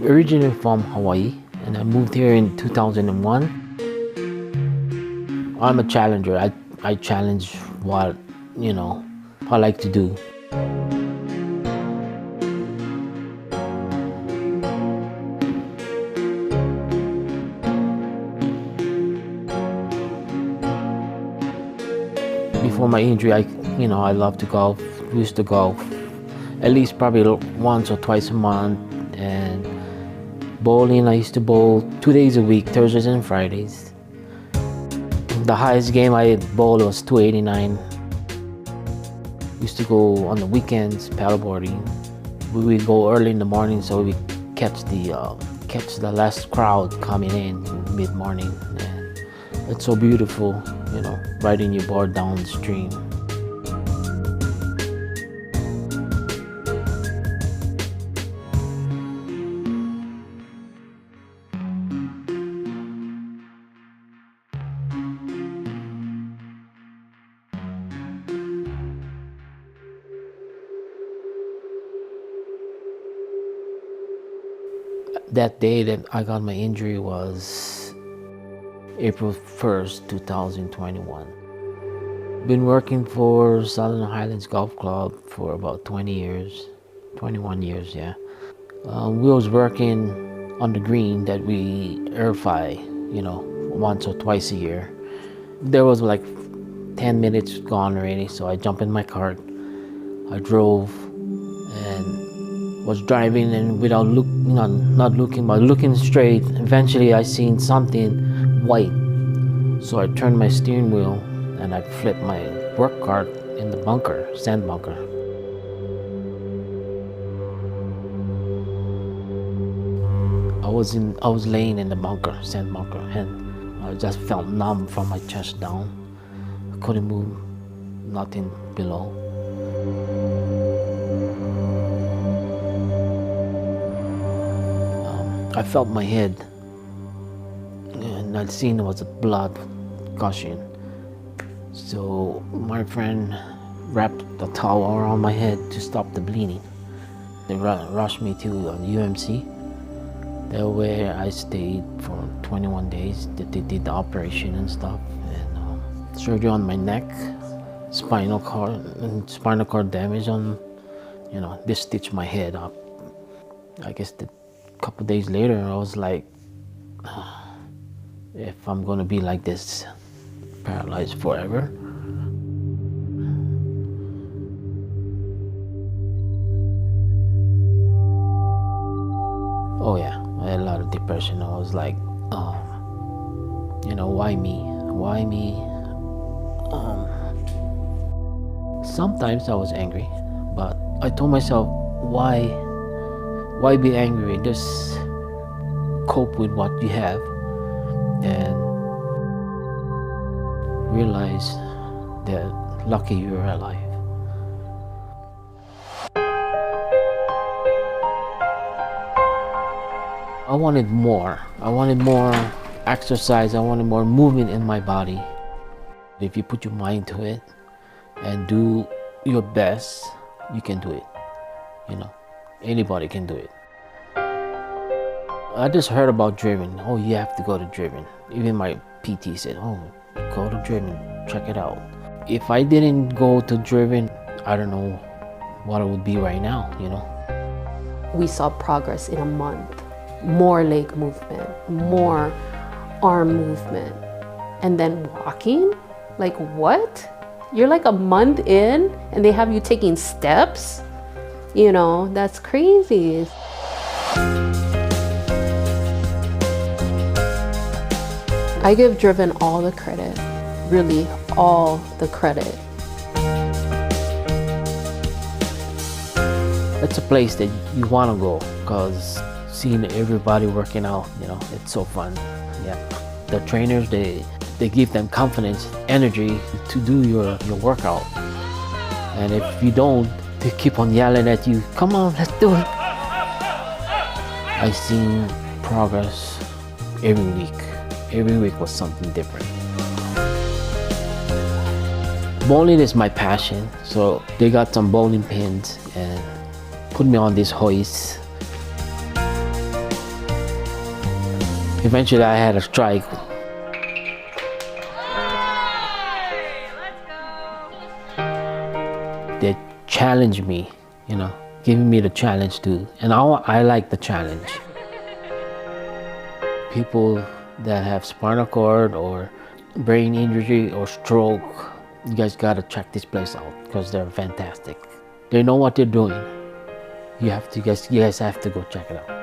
originally from Hawaii, and I moved here in 2001. I'm a challenger. I challenge what, I like to do. Before my injury, I love to golf. We used to golf at least probably once or twice a month. And bowling, I used to bowl 2 days a week, Thursdays and Fridays. The highest game I bowled was 289. Used to go on the weekends paddleboarding. We would go early in the morning so we catch the last crowd coming in mid-morning. And it's so beautiful, riding your board down the stream. That day that I got my injury was April 1st, 2021. Been working for Southern Highlands Golf Club for about 20 years, 21 years, yeah. We was working on the green that we airify, once or twice a year. There was like 10 minutes gone already, so I jumped in my cart. I drove and was driving, and without not looking, but looking straight, eventually I seen something white. So I turned my steering wheel and I flipped my work cart in the bunker, sand bunker. I was laying in the bunker, sand bunker, and I just felt numb from my chest down. I couldn't move, nothing below. I felt my head, and I'd seen there was blood gushing. So my friend wrapped a towel around my head to stop the bleeding. They rushed me to UMC. There where I stayed for 21 days. They did the operation and stuff, and surgery on my neck, spinal cord damage on, they stitched my head up. I guess couple days later, I was like, if I'm gonna be like this, paralyzed forever. Oh yeah, I had a lot of depression. I was like, why me? Why me? Sometimes I was angry, but I told myself, why be angry? Just cope with what you have and realize that lucky you're alive. I wanted more. I wanted more exercise. I wanted more movement in my body. If you put your mind to it and do your best, you can do it. Anybody can do it. I just heard about DRIVEN. Oh, you have to go to DRIVEN. Even my PT said, oh, go to DRIVEN, check it out. If I didn't go to DRIVEN, I don't know what it would be right now, We saw progress in a month. More leg movement, more arm movement. And then walking? Like what? You're like a month in and they have you taking steps? That's crazy. I give DRIVEN all the credit, really all the credit. It's a place that you want to go because seeing everybody working out, it's so fun. Yeah, the trainers, they give them confidence, energy to do your workout. And if you don't, they keep on yelling at you, come on, let's do it. I seen progress every week. Every week was something different. Bowling is my passion, so they got some bowling pins and put me on this hoist. Eventually I had a strike. They challenged me, you know, giving me the challenge too. And I like the challenge. People that have spinal cord or brain injury or stroke, you guys gotta check this place out because they're fantastic. They know what they're doing. You guys have to go check it out.